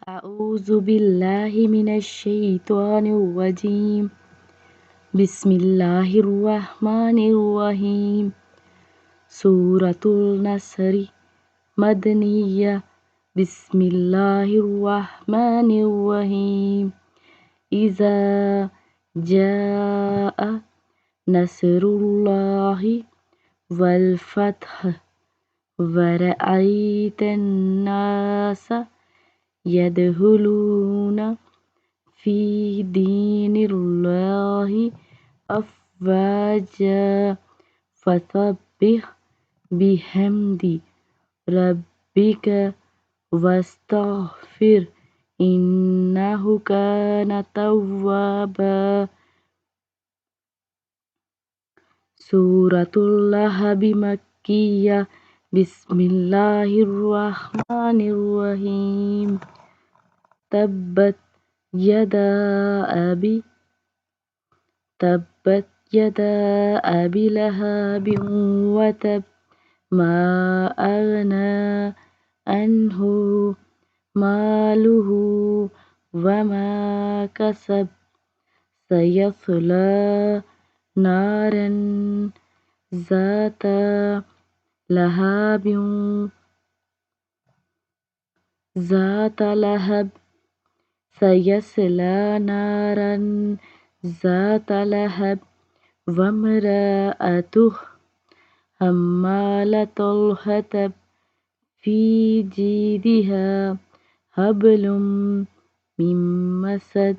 أعوذ بالله من الشيطان الرجيم. بسم الله الرحمن الرحيم. سورة النصر مدنية. بسم الله الرحمن الرحيم. إذا جاء نصر الله والفتح ورأيت الناس يدخلون في دين الله أفواجا فسبح بحمد ربك واستغفر إنه كان توابا. سورة اللهب مكية. بسم الله الرحمن الرحيم. تبت يدا أبي لهب وتب ما أغنى عنه ماله وما كسب سيصلى نارا ذات لهب سيصلى نارا ذات لهب وامرأته حمالة الحطب في جيدها حبل من مسد